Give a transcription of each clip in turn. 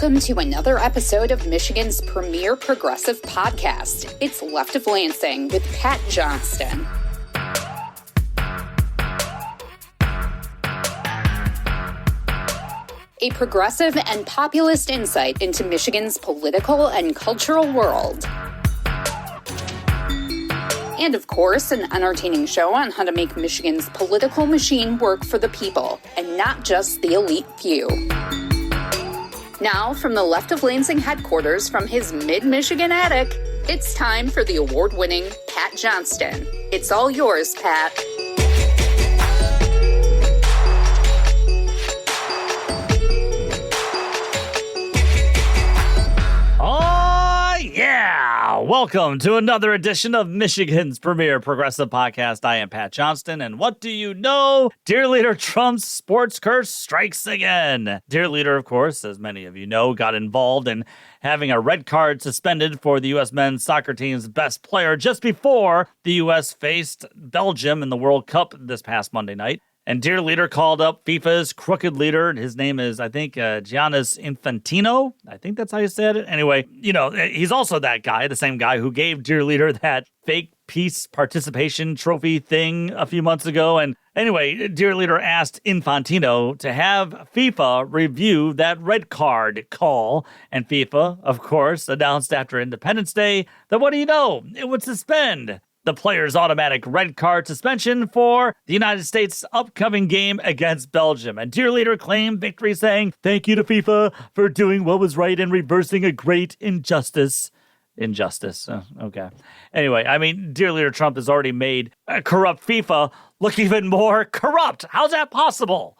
Welcome to another episode of Michigan's premier progressive podcast. It's Left of Lansing with Pat Johnston. A progressive and populist insight into Michigan's political and cultural world. And of course, an entertaining show on how to make Michigan's political machine work for the people, and not just the elite few. Now, from the Left of Lansing headquarters from his mid-Michigan attic, it's time for the award-winning Pat Johnston. It's all yours, Pat. Oh, yeah! Welcome to another edition of Michigan's premier progressive podcast. I am Pat Johnston, and what do you know? Dear Leader Trump's sports curse strikes again. Dear Leader, of course, as many of you know, got involved in having a red card suspended for the U.S. men's soccer team's best player just before the U.S. faced Belgium in the World Cup this past Monday night. And Dear Leader called up FIFA's crooked leader. His name is, I think, Giannis Infantino. I think that's how you said it. Anyway, you know, he's also that guy, the same guy who gave Dear Leader that fake peace participation trophy thing a few months ago. And anyway, Dear Leader asked Infantino to have FIFA review that red card call. And FIFA, of course, announced after Independence Day that, what do you know, it would suspend the player's automatic red card suspension for the United States' upcoming game against Belgium. And Dear Leader claimed victory, saying, "Thank you to FIFA for doing what was right and reversing a great injustice." Okay. Anyway, I mean, Dear Leader Trump has already made a corrupt FIFA look even more corrupt. How's that possible?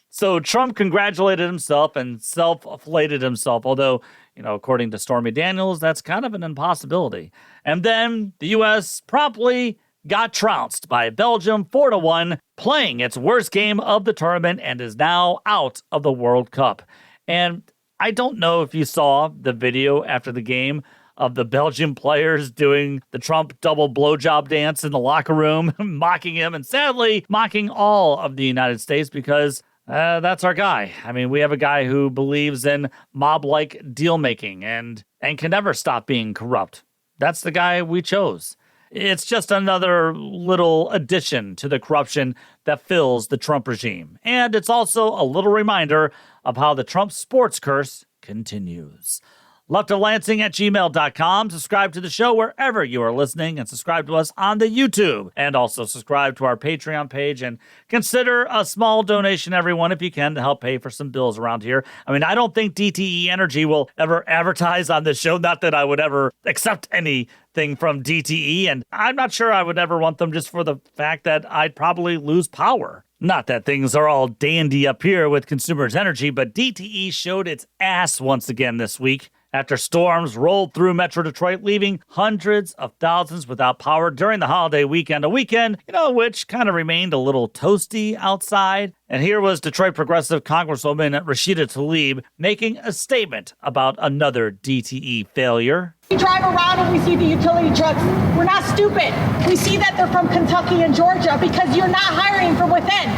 So Trump congratulated himself and self-flated himself, although, you know, according to Stormy Daniels, that's kind of an impossibility. And then the U.S. promptly got trounced by Belgium 4-1, playing its worst game of the tournament and is now out of the World Cup. And I don't know if you saw the video after the game of the Belgian players doing the Trump double blowjob dance in the locker room, mocking him and sadly mocking all of the United States because that's our guy. I mean, we have a guy who believes in mob-like deal-making and can never stop being corrupt. That's the guy we chose. It's just another little addition to the corruption that fills the Trump regime. And it's also a little reminder of how the Trump sports curse continues. leftoflansing@gmail.com. Subscribe to the show wherever you are listening and subscribe to us on the YouTube. And also subscribe to our Patreon page and consider a small donation, everyone, if you can, to help pay for some bills around here. I mean, I don't think DTE Energy will ever advertise on this show. Not that I would ever accept anything from DTE. And I'm not sure I would ever want them just for the fact that I'd probably lose power. Not that things are all dandy up here with Consumers Energy, but DTE showed its ass once again this week after storms rolled through Metro Detroit, leaving hundreds of thousands without power during the holiday weekend. A weekend, you know, which kind of remained a little toasty outside. And here was Detroit Progressive Congresswoman Rashida Tlaib making a statement about another DTE failure. We drive around and we see the utility trucks. We're not stupid. We see that they're from Kentucky and Georgia because you're not hiring from within.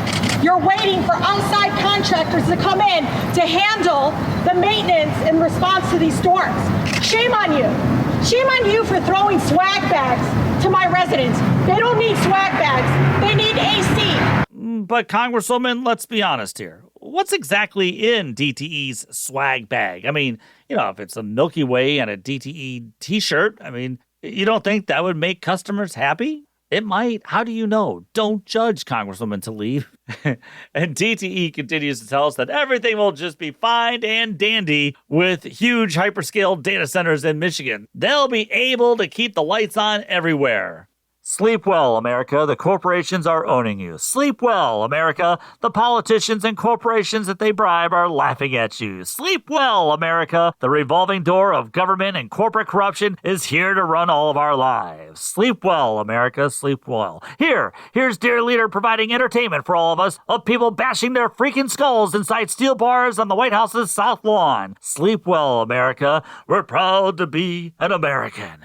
You're waiting for outside contractors to come in to handle the maintenance in response to these storms. Shame on you. Shame on you for throwing swag bags to my residents. They don't need swag bags. They need AC. But Congresswoman, let's be honest here. What's exactly in DTE's swag bag? I mean, you know, if it's a Milky Way and a DTE t-shirt, I mean, you don't think that would make customers happy? It might. How do you know? Don't judge, Congresswoman Tlaib. And DTE continues to tell us that everything will just be fine and dandy with huge hyperscale data centers in Michigan. They'll be able to keep the lights on everywhere. Sleep well, America. The corporations are owning you. Sleep well, America. The politicians and corporations that they bribe are laughing at you. Sleep well, America. The revolving door of government and corporate corruption is here to run all of our lives. Sleep well, America. Sleep well. Here's Dear Leader providing entertainment for all of us of people bashing their freaking skulls inside steel bars on the White House's South Lawn. Sleep well, America. We're proud to be an American.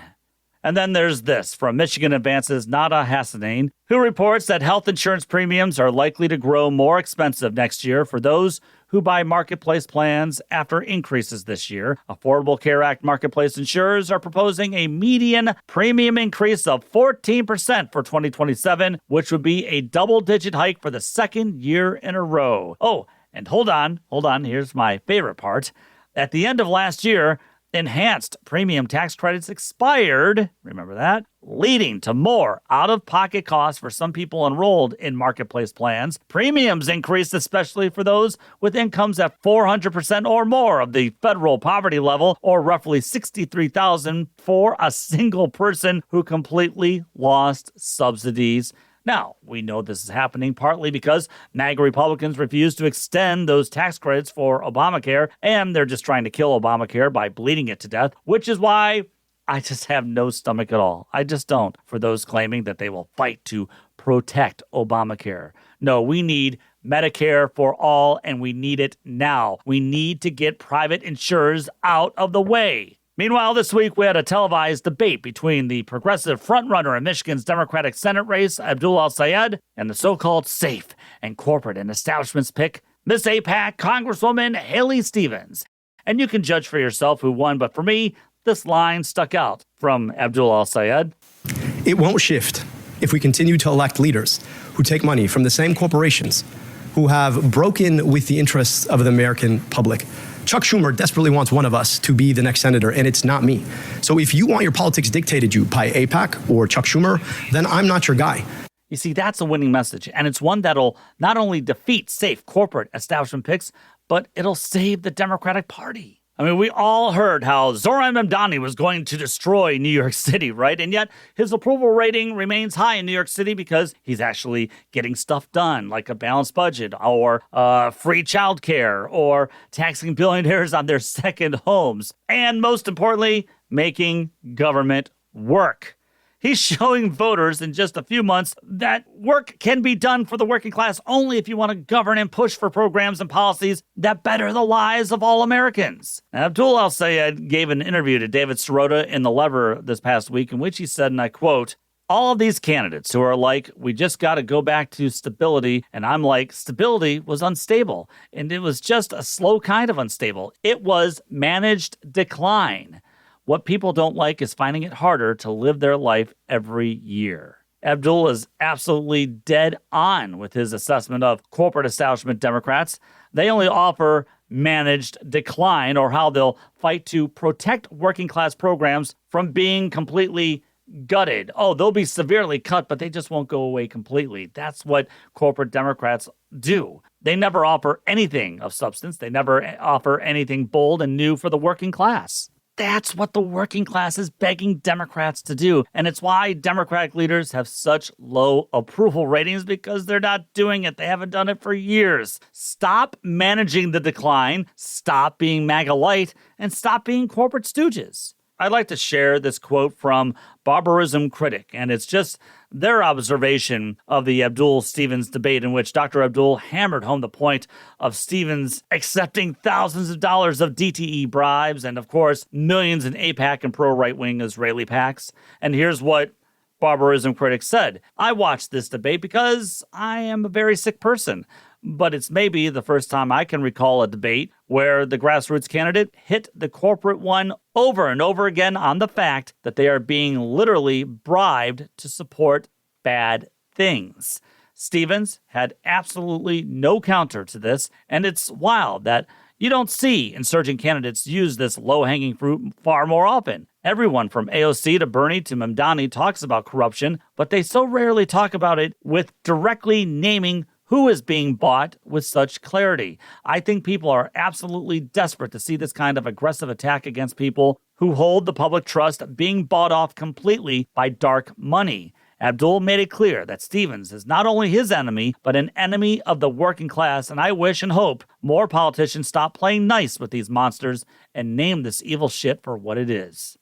And then there's this from Michigan Advance's Nada Hassanein, who reports that health insurance premiums are likely to grow more expensive next year for those who buy marketplace plans after increases this year. Affordable Care Act marketplace insurers are proposing a median premium increase of 14% for 2027, which would be a double-digit hike for the second year in a row. Oh, and hold on, here's my favorite part. At the end of last year, enhanced premium tax credits expired, remember that, leading to more out-of-pocket costs for some people enrolled in marketplace plans. Premiums increased especially for those with incomes at 400% or more of the federal poverty level, or roughly $63,000 for a single person who completely lost subsidies. Now, we know this is happening partly because MAGA Republicans refuse to extend those tax credits for Obamacare, and they're just trying to kill Obamacare by bleeding it to death, which is why I just have no stomach at all. I just don't for those claiming that they will fight to protect Obamacare. No, we need Medicare for all, and we need it now. We need to get private insurers out of the way. Meanwhile, this week we had a televised debate between the progressive frontrunner in Michigan's Democratic Senate race, Abdul al-Sayed, and the so-called safe and corporate and establishment's pick, Miss AIPAC Congresswoman Haley Stevens. And you can judge for yourself who won, but for me, this line stuck out from Abdul al-Sayed. It won't shift if we continue to elect leaders who take money from the same corporations who have broken with the interests of the American public. Chuck Schumer desperately wants one of us to be the next senator, and it's not me. So if you want your politics dictated you by AIPAC or Chuck Schumer, then I'm not your guy. You see, that's a winning message, and it's one that'll not only defeat safe corporate establishment picks, but it'll save the Democratic Party. I mean, we all heard how Zoran Mamdani was going to destroy New York City, right? And yet his approval rating remains high in New York City because he's actually getting stuff done, like a balanced budget or free childcare or taxing billionaires on their second homes. And most importantly, making government work. He's showing voters in just a few months that work can be done for the working class only if you want to govern and push for programs and policies that better the lives of all Americans. Abdul al-Sayed gave an interview to David Sirota in The Lever this past week in which he said, and I quote, "All of these candidates who are like, we just got to go back to stability," and I'm like, stability was unstable, and it was just a slow kind of unstable. It was managed decline. What people don't like is finding it harder to live their life every year. Abdul is absolutely dead on with his assessment of corporate establishment Democrats. They only offer managed decline, or how they'll fight to protect working class programs from being completely gutted. Oh, they'll be severely cut, but they just won't go away completely. That's what corporate Democrats do. They never offer anything of substance. They never offer anything bold and new for the working class. That's what the working class is begging Democrats to do. And it's why Democratic leaders have such low approval ratings, because they're not doing it. They haven't done it for years. Stop managing the decline, stop being MAGA light, and stop being corporate stooges. I'd like to share this quote from Barbarism Critic, and it's just their observation of the Abdul-Stevens debate in which Dr. Abdul hammered home the point of Stevens accepting thousands of dollars of DTE bribes and, of course, millions in AIPAC and pro-right-wing Israeli PACs. And here's what Barbarism Critic said: "I watched this debate because I am a very sick person. But it's maybe the first time I can recall a debate where the grassroots candidate hit the corporate one over and over again on the fact that they are being literally bribed to support bad things." Stevens had absolutely no counter to this, and it's wild that you don't see insurgent candidates use this low-hanging fruit far more often. Everyone from AOC to Bernie to Mamdani talks about corruption, but they so rarely talk about it with directly naming who is being bought with such clarity. I think people are absolutely desperate to see this kind of aggressive attack against people who hold the public trust being bought off completely by dark money. Abdul made it clear that Stevens is not only his enemy, but an enemy of the working class, and I wish and hope more politicians stop playing nice with these monsters and name this evil shit for what it is.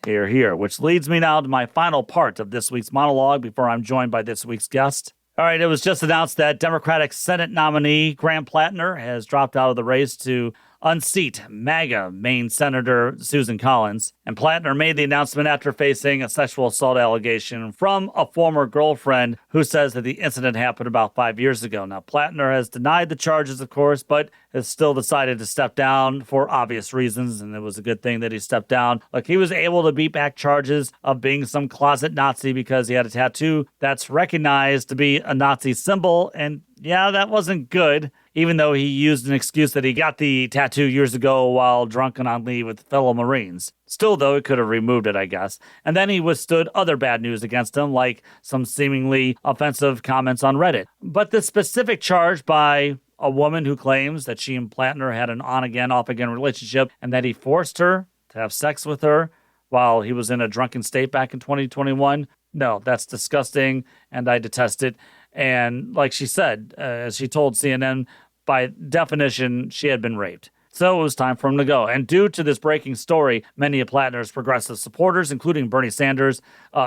Hear, hear, which leads me now to my final part of this week's monologue before I'm joined by this week's guest. All right, it was just announced that Democratic Senate nominee Graham Platner has dropped out of the race to unseat MAGA Maine Senator Susan Collins. And Platner made the announcement after facing a sexual assault allegation from a former girlfriend who says that the incident happened about 5 years ago. Now, Platner has denied the charges, of course, but has still decided to step down for obvious reasons, and it was a good thing that he stepped down. Like, he was able to beat back charges of being some closet Nazi because he had a tattoo that's recognized to be a Nazi symbol, and yeah, that wasn't good, even though he used an excuse that he got the tattoo years ago while drunk and on leave with fellow Marines. Still, though, it could have removed it, I guess. And then he withstood other bad news against him, like some seemingly offensive comments on Reddit. But the specific charge by a woman who claims that she and Platner had an on-again, off-again relationship and that he forced her to have sex with her while he was in a drunken state back in 2021, no, that's disgusting, and I detest it. And like she said, as she told CNN, by definition, she had been raped. So it was time for him to go. And due to this breaking story, many of Platner's progressive supporters, including Bernie Sanders,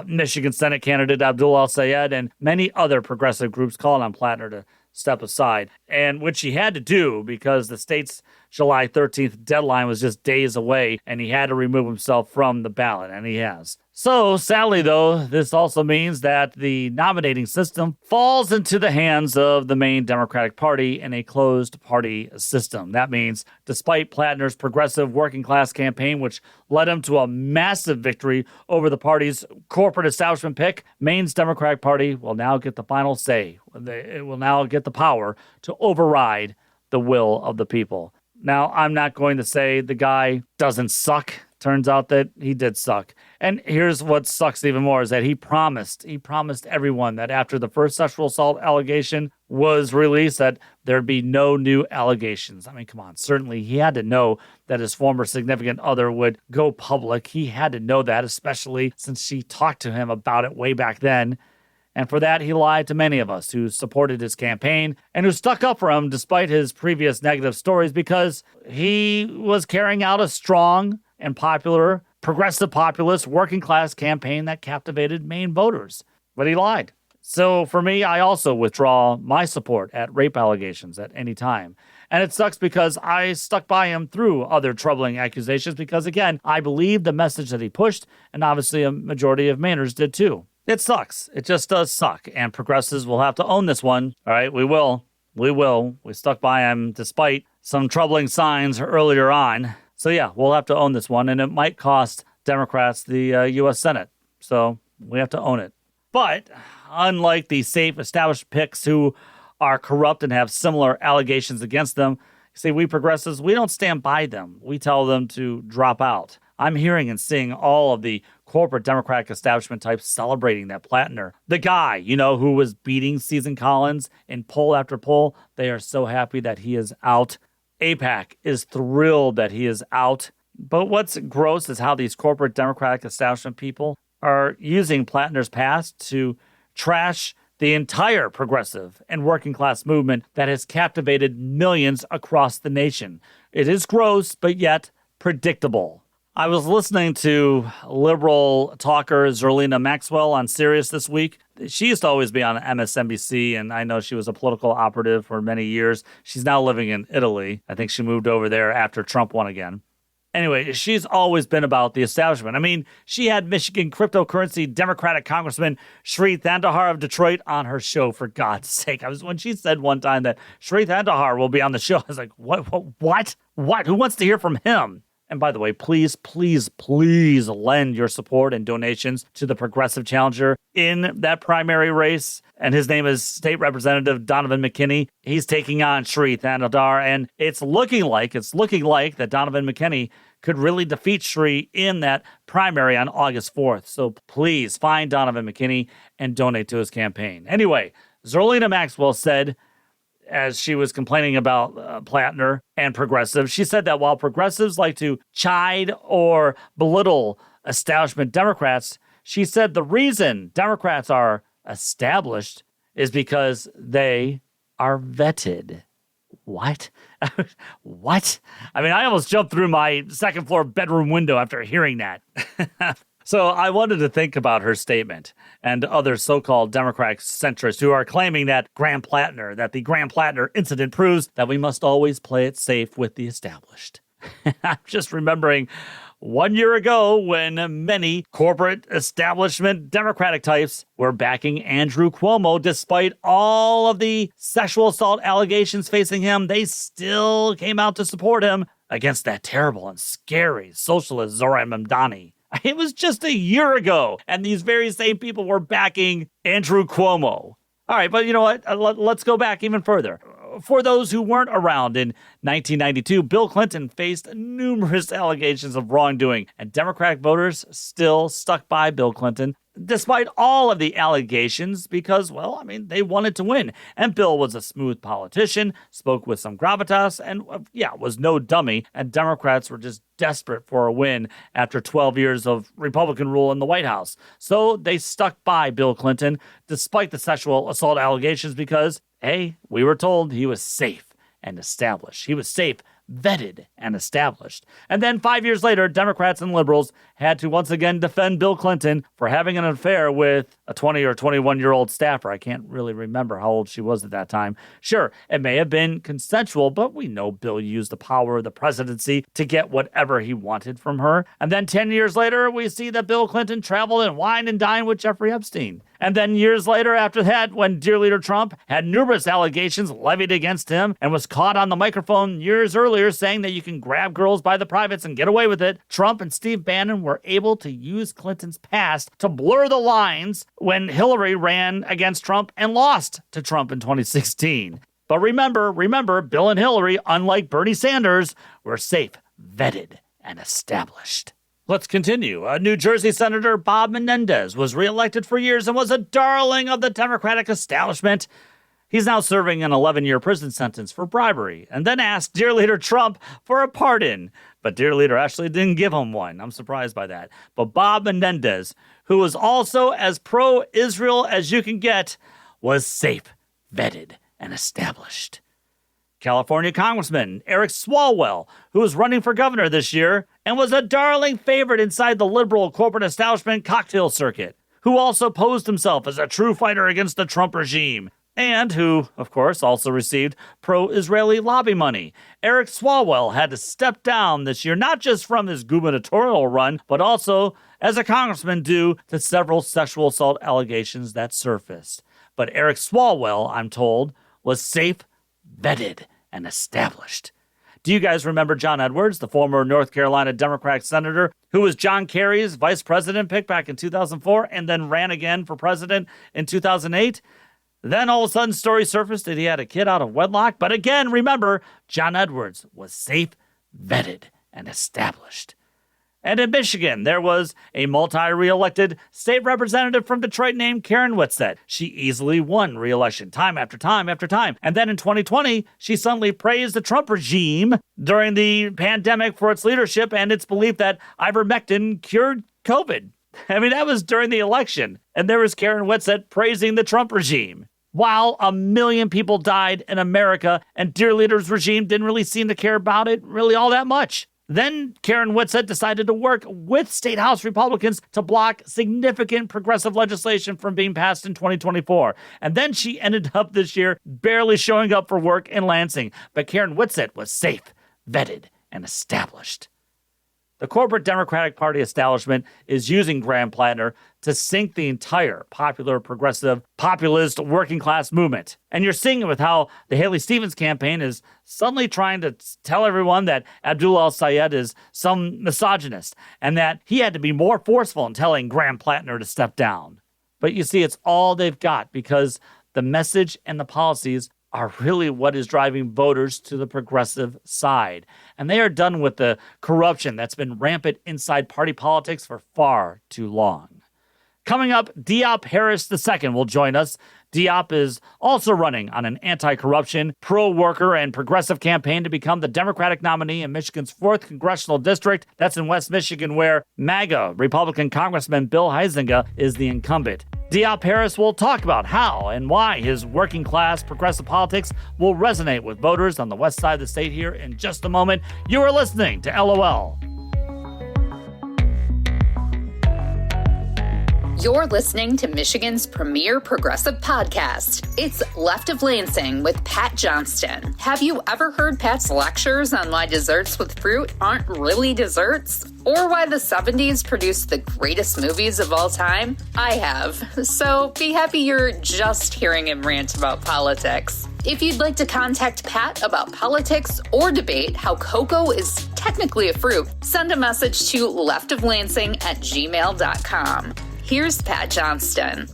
Michigan Senate candidate Abdul al-Sayed, and many other progressive groups called on Platner to step aside, and which he had to do because the state's July 13th deadline was just days away, and he had to remove himself from the ballot, and he has. So, sadly, though, this also means that the nominating system falls into the hands of the Maine Democratic Party in a closed party system. That means, despite Platner's progressive working class campaign, which led him to a massive victory over the party's corporate establishment pick, Maine's Democratic Party will now get the final say. It will now get the power to override the will of the people. Now, I'm not going to say the guy doesn't suck. Turns out that he did suck. And here's what sucks even more is that he promised everyone that after the first sexual assault allegation was released that there'd be no new allegations. I mean, come on. Certainly he had to know that his former significant other would go public. He had to know that, especially since she talked to him about it way back then. And for that, he lied to many of us who supported his campaign and who stuck up for him despite his previous negative stories because he was carrying out a strong and popular, progressive populist, working-class campaign that captivated Maine voters. But he lied. So for me, I also withdraw my support at rape allegations at any time. And it sucks because I stuck by him through other troubling accusations because, again, I believe the message that he pushed, and obviously a majority of Mainers did too. It sucks. It just does suck. And progressives will have to own this one. All right, we will. We will. We stuck by him despite some troubling signs earlier on. So yeah, we'll have to own this one, and it might cost Democrats the U.S. Senate. So we have to own it. But unlike the safe established picks who are corrupt and have similar allegations against them, see, we progressives, we don't stand by them. We tell them to drop out. I'm hearing and seeing all of the corporate Democratic establishment types celebrating that Platner, the guy, who was beating Susan Collins in poll after poll, they are so happy that he is out. AIPAC is thrilled that he is out. But what's gross is how these corporate Democratic establishment people are using Platner's past to trash the entire progressive and working class movement that has captivated millions across the nation. It is gross, but yet predictable. I was listening to liberal talker Zerlina Maxwell on Sirius this week. She used to always be on MSNBC, and I know she was a political operative for many years. She's now living in Italy. I think she moved over there after Trump won again. Anyway, she's always been about the establishment. I mean, she had Michigan cryptocurrency Democratic Congressman Sri Thandahar of Detroit on her show, for God's sake. When she said one time that Sri Thandahar will be on the show, I was like, what? Who wants to hear from him? And by the way, please, please, please lend your support and donations to the progressive challenger in that primary race. And his name is State Representative Donovan McKinney. He's taking on Sri Thandahar, and it's looking like that Donovan McKinney could really defeat Sri in that primary on August 4th. So please find Donovan McKinney and donate to his campaign. Anyway, Zerlina Maxwell said, as she was complaining about Platner and progressives, she said that while progressives like to chide or belittle establishment Democrats, she said the reason Democrats are established is because they are vetted. What? What? I mean, I almost jumped through my second floor bedroom window after hearing that. So I wanted to think about her statement and other so-called Democratic centrists who are claiming that the Graham Platner incident proves that we must always play it safe with the established. I'm just remembering 1 year ago when many corporate establishment Democratic types were backing Andrew Cuomo despite all of the sexual assault allegations facing him. They still came out to support him against that terrible and scary socialist Zoran Mamdani. It was just a year ago, and these very same people were backing Andrew Cuomo. All right, but you know what? Let's go back even further. For those who weren't around in 1992, Bill Clinton faced numerous allegations of wrongdoing, and Democratic voters still stuck by Bill Clinton despite all of the allegations because, well, I mean, they wanted to win. And Bill was a smooth politician, spoke with some gravitas, and, was no dummy. And Democrats were just desperate for a win after 12 years of Republican rule in the White House. So they stuck by Bill Clinton despite the sexual assault allegations because, hey, we were told he was safe and established. He was safe, vetted, and established. And then 5 years later, Democrats and liberals had to once again defend Bill Clinton for having an affair with a 20 or 21-year-old staffer. I can't really remember how old she was at that time. Sure, it may have been consensual, but we know Bill used the power of the presidency to get whatever he wanted from her. And then 10 years later, we see that Bill Clinton traveled and wined and dined with Jeffrey Epstein. And then years later after that, when dear leader Trump had numerous allegations levied against him and was caught on the microphone years earlier saying that you can grab girls by the privates and get away with it, Trump and Steve Bannon were able to use Clinton's past to blur the lines when Hillary ran against Trump and lost to Trump in 2016. But remember, Bill and Hillary, unlike Bernie Sanders, were safe, vetted, and established. Let's continue. New Jersey Senator Bob Menendez was reelected for years and was a darling of the Democratic establishment. He's now serving an 11-year prison sentence for bribery and then asked dear leader Trump for a pardon. But dear leader actually didn't give him one. I'm surprised by that. But Bob Menendez, who was also as pro-Israel as you can get, was safe, vetted, and established. California Congressman Eric Swalwell, who was running for governor this year and was a darling favorite inside the liberal corporate establishment cocktail circuit, who also posed himself as a true fighter against the Trump regime, and who, of course, also received pro-Israeli lobby money. Eric Swalwell had to step down this year, not just from his gubernatorial run, but also as a congressman due to several sexual assault allegations that surfaced. But Eric Swalwell, I'm told, was safe, vetted, and established. Do you guys remember John Edwards, the former North Carolina Democratic senator who was John Kerry's vice president pick back in 2004 and then ran again for president in 2008? Then all of a sudden stories surfaced that he had a kid out of wedlock. But again, remember, John Edwards was safe, vetted, and established. And in Michigan, there was a multi-re-elected state representative from Detroit named Karen Whitsett. She easily won re-election time after time after time. And then in 2020, she suddenly praised the Trump regime during the pandemic for its leadership and its belief that ivermectin cured COVID. I mean, that was during the election. And there was Karen Whitsett praising the Trump regime. While 1 million people died in America and dear leader's regime didn't really seem to care about it really all that much. Then Karen Whitsett decided to work with State House Republicans to block significant progressive legislation from being passed in 2024. And then she ended up this year barely showing up for work in Lansing. But Karen Whitsett was safe, vetted, and established. The corporate Democratic Party establishment is using Graham Platner to sink the entire popular, progressive, populist, working-class movement. And you're seeing it with how the Haley Stevens campaign is suddenly trying to tell everyone that Abdul al-Sayed is some misogynist and that he had to be more forceful in telling Graham Platner to step down. But you see, it's all they've got because the message and the policies are really what is driving voters to the progressive side. And they are done with the corruption that's been rampant inside party politics for far too long. Coming up, Diop Harris II will join us. Diop is also running on an anti-corruption, pro-worker, and progressive campaign to become the Democratic nominee in Michigan's 4th Congressional District. That's in West Michigan, where MAGA Republican Congressman Bill Huizenga is the incumbent. Diop Harris will talk about how and why his working-class progressive politics will resonate with voters on the west side of the state here in just a moment. You are listening to LOL. You're listening to Michigan's premier progressive podcast. It's Left of Lansing with Pat Johnston. Have you ever heard Pat's lectures on why desserts with fruit aren't really desserts? Or why the 70s produced the greatest movies of all time? I have. So be happy you're just hearing him rant about politics. If you'd like to contact Pat about politics or debate how cocoa is technically a fruit, send a message to leftoflansing@gmail.com. Here's Pat Johnston.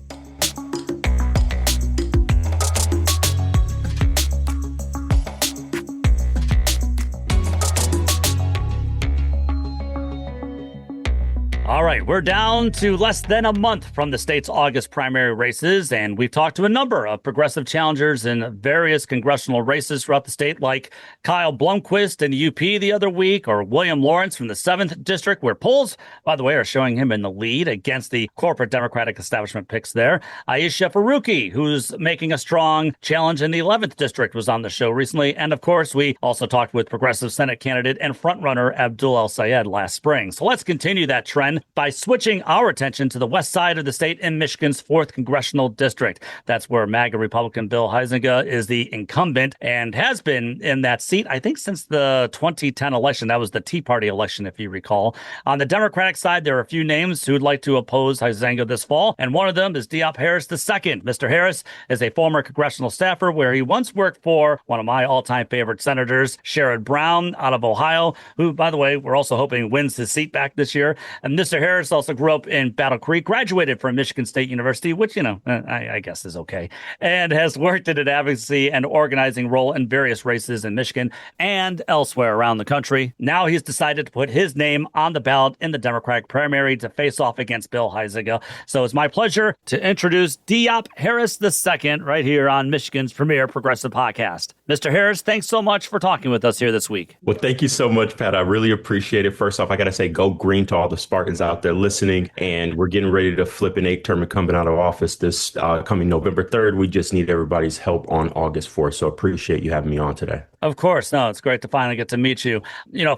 All right, we're down to less than a month from the state's August primary races, and we've talked to a number of progressive challengers in various congressional races throughout the state, like Kyle Blomquist in UP the other week, or William Lawrence from the 7th District, where polls, by the way, are showing him in the lead against the corporate Democratic establishment picks there. Ayesha Faruqi, who's making a strong challenge in the 11th District, was on the show recently. And of course, we also talked with progressive Senate candidate and frontrunner Abdul El-Sayed last spring. So let's continue that trend by switching our attention to the west side of the state in Michigan's 4th Congressional District. That's where MAGA Republican Bill Huizenga is the incumbent and has been in that seat, I think, since the 2010 election. That was the Tea Party election, if you recall. On the Democratic side, there are a few names who'd like to oppose Huizenga this fall, and one of them is Diop Harris II. Mr. Harris is a former congressional staffer where he once worked for one of my all-time favorite senators, Sherrod Brown, out of Ohio, who, by the way, we're also hoping wins his seat back this year. And Mr. Harris also grew up in Battle Creek, graduated from Michigan State University, which, I guess is okay, and has worked in an advocacy and organizing role in various races in Michigan and elsewhere around the country. Now he's decided to put his name on the ballot in the Democratic primary to face off against Bill Huizenga. So it's my pleasure to introduce Diop Harris II right here on Michigan's premier progressive podcast. Mr. Harris, thanks so much for talking with us here this week. Well, thank you so much, Pat. I really appreciate it. First off, I got to say, go green to all the Spartans out there listening. And we're getting ready to flip an 8-term incumbent out of office this coming November 3rd. We just need everybody's help on August 4th. So appreciate you having me on today. Of course. No, it's great to finally get to meet you.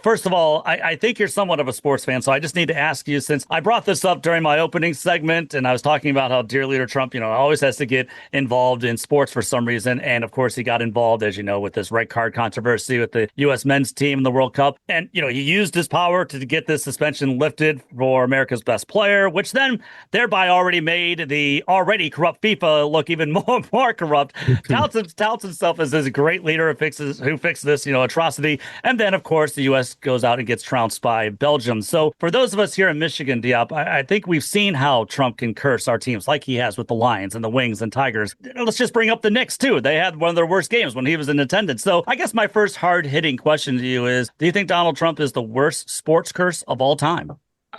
First of all, I think you're somewhat of a sports fan. So I just need to ask you, since I brought this up during my opening segment and I was talking about how dear leader Trump, always has to get involved in sports for some reason. And of course, he got involved, as you know, with this red card controversy with the U.S. men's team in the World Cup. And, he used his power to get this suspension lifted for America's best player, which then thereby already made the already corrupt FIFA look even more corrupt. touts himself as this great leader who fixed this, atrocity. And then, of course, the U.S. goes out and gets trounced by Belgium. So for those of us here in Michigan, Diop, I think we've seen how Trump can curse our teams like he has with the Lions and the Wings and Tigers. Let's just bring up the Knicks, too. They had one of their worst games when he was in attendance. So I guess my first hard-hitting question to you is, do you think Donald Trump is the worst sports curse of all time?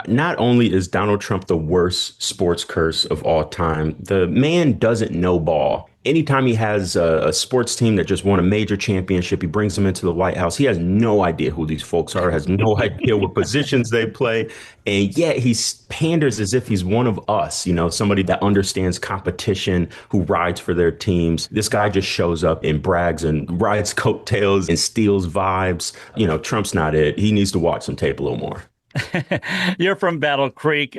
Not only is Donald Trump the worst sports curse of all time, the man doesn't know ball. Anytime he has a sports team that just won a major championship, he brings them into the White House. He has no idea who these folks are, has no idea what positions they play. And yet he panders as if he's one of us, somebody that understands competition, who rides for their teams. This guy just shows up and brags and rides coattails and steals vibes. Trump's not it. He needs to watch some tape a little more. You're from Battle Creek.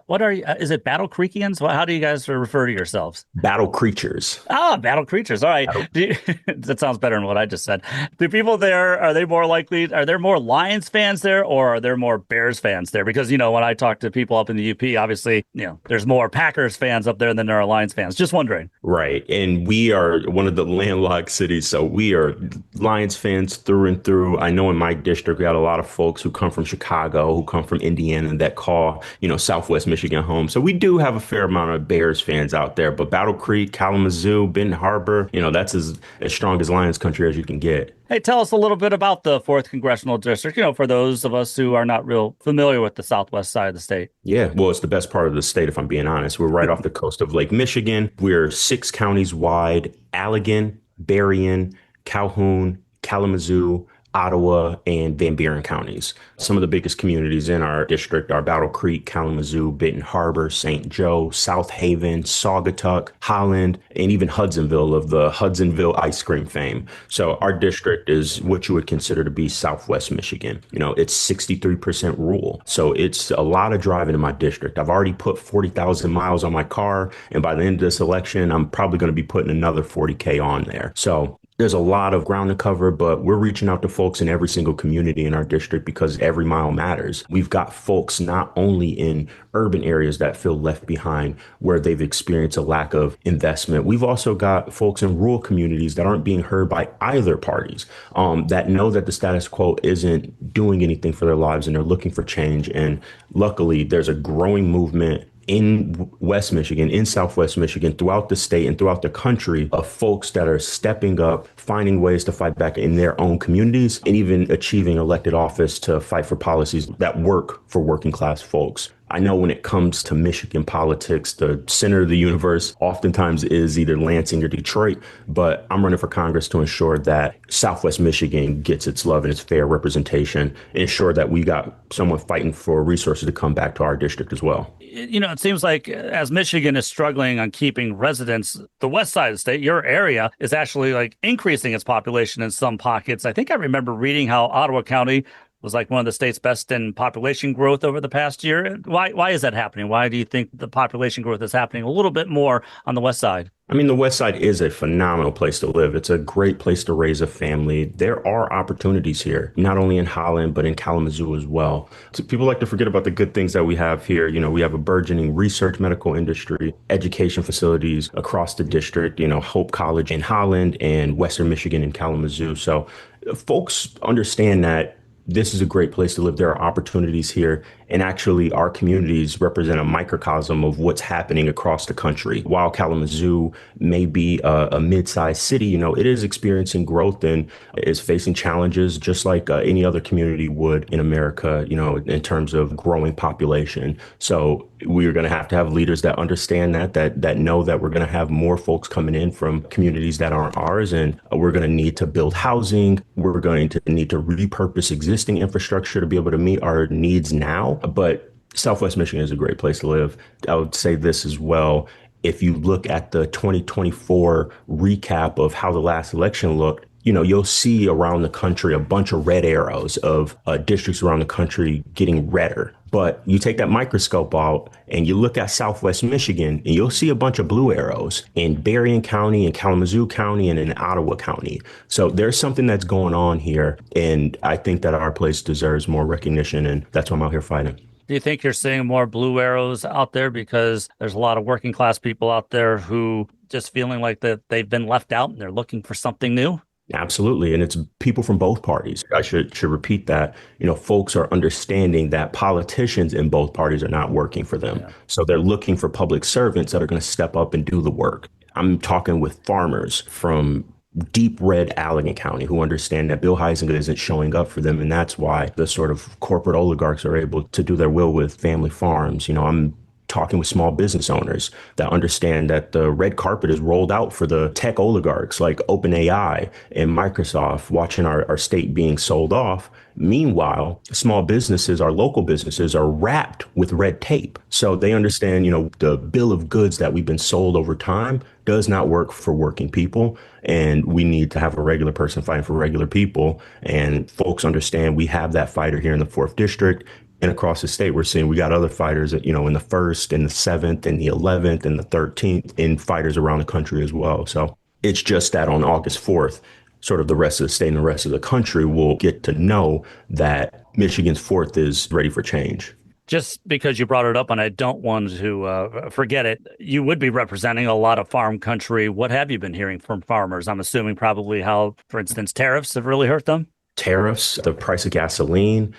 What are you? Is it Battle Creekians? How do you guys refer to yourselves? Battle creatures. Battle creatures. All right. That sounds better than what I just said. Do people there, are there more Lions fans there, or are there more Bears fans there? Because, when I talk to people up in the UP, obviously, there's more Packers fans up there than there are Lions fans. Just wondering. Right. And we are one of the landlocked cities, so we are Lions fans through and through. I know in my district, we got a lot of folks who come from Chicago, who come from Indiana, that call, Southwest Michigan home. So we do have a fair amount of Bears fans out there, but Battle Creek, Kalamazoo, Benton Harbor, that's as strong as Lions country as you can get. Hey, tell us a little bit about the 4th Congressional District, for those of us who are not real familiar with the southwest side of the state. Yeah, well, it's the best part of the state, if I'm being honest. We're right off the coast of Lake Michigan. We're 6 counties wide: Allegan, Berrien, Calhoun, Kalamazoo, Ottawa, and Van Buren counties. Some of the biggest communities in our district are Battle Creek, Kalamazoo, Benton Harbor, St. Joe, South Haven, Saugatuck, Holland, and even Hudsonville of the Hudsonville ice cream fame. So our district is what you would consider to be Southwest Michigan. It's 63% rural. So it's a lot of driving in my district. I've already put 40,000 miles on my car. And by the end of this election, I'm probably going to be putting another 40K on there. So there's a lot of ground to cover, but we're reaching out to folks in every single community in our district because every mile matters. We've got folks not only in urban areas that feel left behind where they've experienced a lack of investment. We've also got folks in rural communities that aren't being heard by either parties, that know that the status quo isn't doing anything for their lives and they're looking for change. And luckily, there's a growing movement in West Michigan, in Southwest Michigan, throughout the state and throughout the country of folks that are stepping up, finding ways to fight back in their own communities and even achieving elected office to fight for policies that work for working class folks. I know when it comes to Michigan politics, the center of the universe oftentimes is either Lansing or Detroit, but I'm running for Congress to ensure that Southwest Michigan gets its love and its fair representation, and ensure that we got someone fighting for resources to come back to our district as well. It seems like as Michigan is struggling on keeping residents, the west side of the state, your area, is actually like increasing its population in some pockets. I think I remember reading how Ottawa County was like one of the state's best in population growth over the past year. Why is that happening? Why do you think the population growth is happening a little bit more on the west side? I mean, the West Side is a phenomenal place to live. It's a great place to raise a family. There are opportunities here, not only in Holland, but in Kalamazoo as well. So people like to forget about the good things that we have here. We have a burgeoning research medical industry, education facilities across the district, Hope College in Holland and Western Michigan in Kalamazoo. So folks understand that this is a great place to live. There are opportunities here. And actually, our communities represent a microcosm of what's happening across the country. While Kalamazoo may be a mid-sized city, it is experiencing growth and is facing challenges just like any other community would in America, in terms of growing population. So we're going to have leaders that understand that know that we're going to have more folks coming in from communities that aren't ours. And we're going to need to build housing. We're going to need to repurpose existing infrastructure to be able to meet our needs now. But Southwest Michigan is a great place to live. I would say this as well. If you look at the 2024 recap of how the last election looked, you'll see around the country a bunch of red arrows of districts around the country getting redder. But you take that microscope out and you look at Southwest Michigan and you'll see a bunch of blue arrows in Berrien County and Kalamazoo County and in Ottawa County. So there's something that's going on here. And I think that our place deserves more recognition. And that's why I'm out here fighting. Do you think you're seeing more blue arrows out there because there's a lot of working class people out there who just feeling like that they've been left out and they're looking for something new? Absolutely. And it's people from both parties. I should repeat that. Folks are understanding that politicians in both parties are not working for them. Yeah. So they're looking for public servants that are going to step up and do the work. I'm talking with farmers from deep red Allegan County who understand that Bill Huizenga isn't showing up for them. And that's why the sort of corporate oligarchs are able to do their will with family farms. I'm talking with small business owners that understand that the red carpet is rolled out for the tech oligarchs like OpenAI and Microsoft, watching our state being sold off. Meanwhile, small businesses, our local businesses, are wrapped with red tape. So they understand, the bill of goods that we've been sold over time does not work for working people. And we need to have a regular person fighting for regular people. And folks understand we have that fighter here in the 4th District. And across the state, we're seeing we got other fighters, in the 1st and the 7th and the 11th and the 13th, and fighters around the country as well. So it's just that on August 4th, sort of the rest of the state and the rest of the country will get to know that Michigan's 4th is ready for change. Just because you brought it up, and I don't want to forget it, you would be representing a lot of farm country. What have you been hearing from farmers? I'm assuming probably how, for instance, tariffs have really hurt them. Tariffs, the price of gasoline,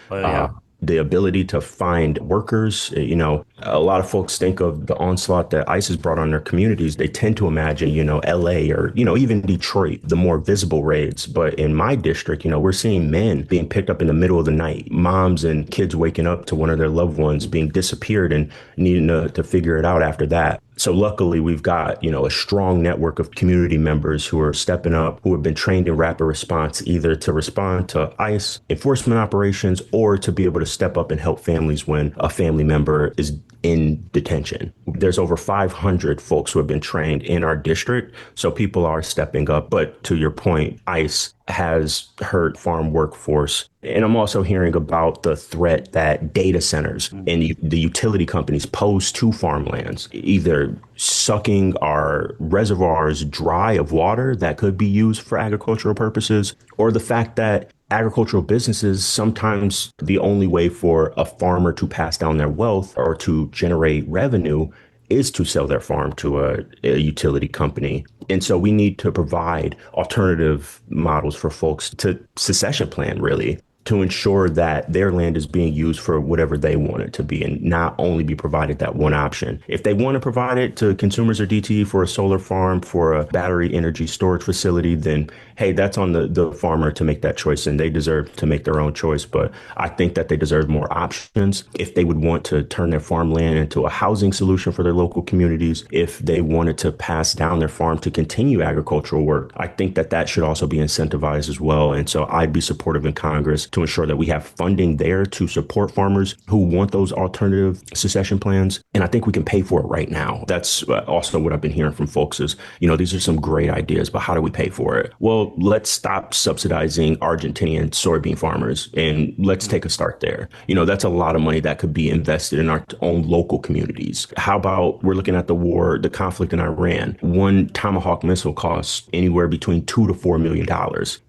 the ability to find workers. A lot of folks think of the onslaught that ICE has brought on their communities. They tend to imagine, LA or, even Detroit, the more visible raids. But in my district, we're seeing men being picked up in the middle of the night, moms and kids waking up to one of their loved ones being disappeared and needing to figure it out after that. So luckily, we've got, a strong network of community members who are stepping up, who have been trained in rapid response, either to respond to ICE enforcement operations or to be able to step up and help families when a family member is in detention. There's over 500 folks who have been trained in our district. So people are stepping up. But to your point, ICE has hurt farm workforce. And I'm also hearing about the threat that data centers and the utility companies pose to farmlands, either sucking our reservoirs dry of water that could be used for agricultural purposes, or the fact that agricultural businesses, sometimes the only way for a farmer to pass down their wealth or to generate revenue is to sell their farm to a utility company. And so we need to provide alternative models for folks to succession plan, really, to ensure that their land is being used for whatever they want it to be and not only be provided that one option. If they want to provide it to consumers or DTE for a solar farm, for a battery energy storage facility, then, hey, that's on the farmer to make that choice, and they deserve to make their own choice. But I think that they deserve more options if they would want to turn their farmland into a housing solution for their local communities. If they wanted to pass down their farm to continue agricultural work, I think that that should also be incentivized as well. And so I'd be supportive in Congress to ensure that we have funding there to support farmers who want those alternative succession plans. And I think we can pay for it right now. That's also what I've been hearing from folks is, these are some great ideas, but how do we pay for it? Well, let's stop subsidizing Argentinian soybean farmers and let's take a start there. That's a lot of money that could be invested in our own local communities. How about we're looking at the conflict in Iran? One Tomahawk missile costs anywhere between $2 to $4 million.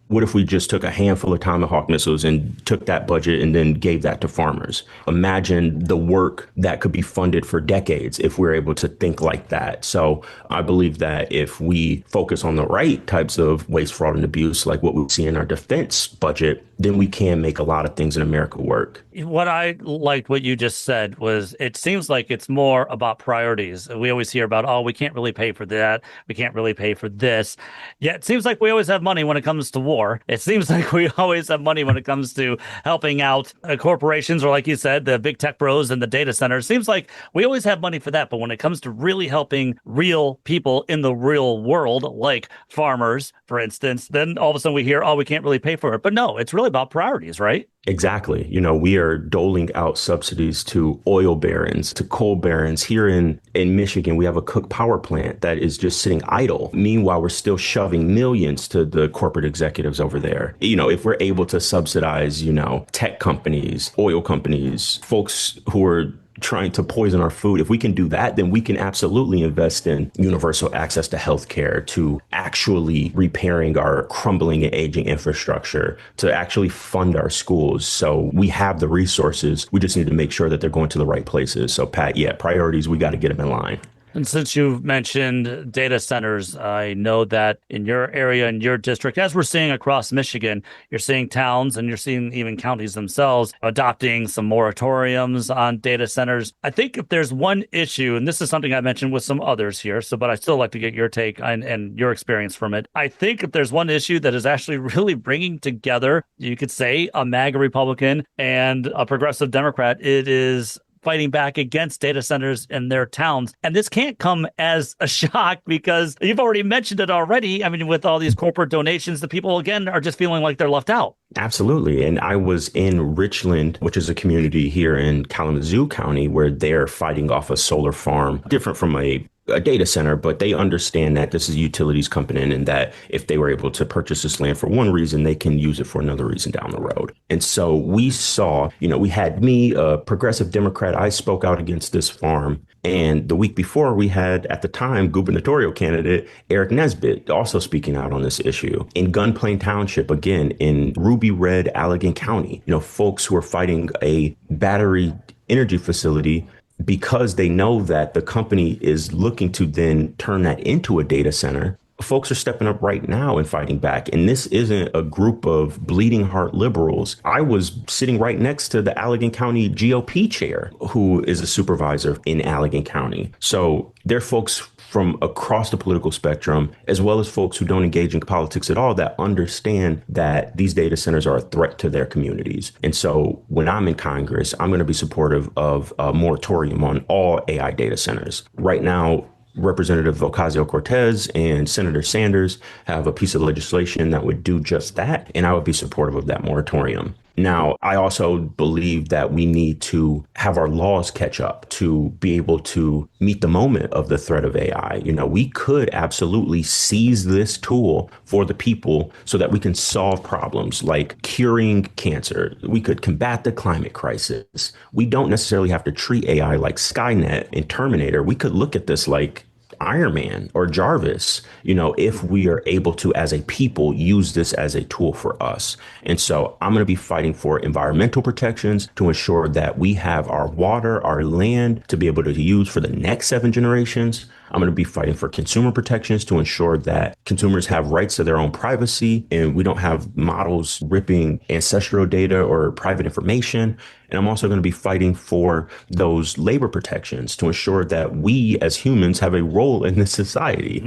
What if we just took a handful of Tomahawk missiles and took that budget and then gave that to farmers? Imagine the work that could be funded for decades if we're able to think like that. So I believe that if we focus on the right types of waste, fraud, and abuse, like what we see in our defense budget, then we can make a lot of things in America work. What I liked what you just said was it seems like it's more about priorities. We always hear about, we can't really pay for that. We can't really pay for this. Yet it seems like we always have money when it comes to war. It seems like we always have money when it comes to helping out corporations, or like you said, the big tech bros and the data centers. It seems like we always have money for that. But when it comes to really helping real people in the real world, like farmers, for instance, then all of a sudden we hear, we can't really pay for it. But no, it's really about priorities, right? Exactly. We are doling out subsidies to oil barons, to coal barons. Here in Michigan, we have a Cook power plant that is just sitting idle. Meanwhile, we're still shoving millions to the corporate executives over there. If we're able to subsidize, tech companies, oil companies, folks who are trying to poison our food, if we can do that, then we can absolutely invest in universal access to healthcare, to actually repairing our crumbling and aging infrastructure, to actually fund our schools. So we have the resources. We just need to make sure that they're going to the right places. So Pat, priorities, we got to get them in line. And since you've mentioned data centers, I know that in your area, in your district, as we're seeing across Michigan, you're seeing towns and you're seeing even counties themselves adopting some moratoriums on data centers. I think if there's one issue, and this is something I mentioned with some others here, but I still like to get your take and your experience from it. I think if there's one issue that is actually really bringing together, you could say, a MAGA Republican and a progressive Democrat, it is fighting back against data centers in their towns. And this can't come as a shock because you've already mentioned it already. I mean, with all these corporate donations, the people, again, are just feeling like they're left out. Absolutely. And I was in Richland, which is a community here in Kalamazoo County, where they're fighting off a solar farm, different from a data center, but they understand that this is utilities coming in and that if they were able to purchase this land for one reason, they can use it for another reason down the road. And so we saw, we had me, a progressive Democrat, I spoke out against this farm. And the week before, we had, at the time, gubernatorial candidate Eric Nesbitt also speaking out on this issue. In Gunplain Township, again, in Ruby Red, Allegan County, folks who are fighting a battery energy facility because they know that the company is looking to then turn that into a data center. Folks are stepping up right now and fighting back. And this isn't a group of bleeding heart liberals. I was sitting right next to the Allegan County GOP chair, who is a supervisor in Allegan County. So they're folks from across the political spectrum, as well as folks who don't engage in politics at all, that understand that these data centers are a threat to their communities. And so when I'm in Congress, I'm going to be supportive of a moratorium on all AI data centers. Right now, Representative Ocasio-Cortez and Senator Sanders have a piece of legislation that would do just that, and I would be supportive of that moratorium. Now, I also believe that we need to have our laws catch up to be able to meet the moment of the threat of AI. We could absolutely seize this tool for the people so that we can solve problems like curing cancer. We could combat the climate crisis. We don't necessarily have to treat AI like Skynet and Terminator. We could look at this like Iron Man or Jarvis, if we are able to, as a people, use this as a tool for us. And so I'm going to be fighting for environmental protections to ensure that we have our water, our land to be able to use for the next 7 generations. I'm going to be fighting for consumer protections to ensure that consumers have rights to their own privacy and we don't have models ripping ancestral data or private information. And I'm also going to be fighting for those labor protections to ensure that we as humans have a role in this society.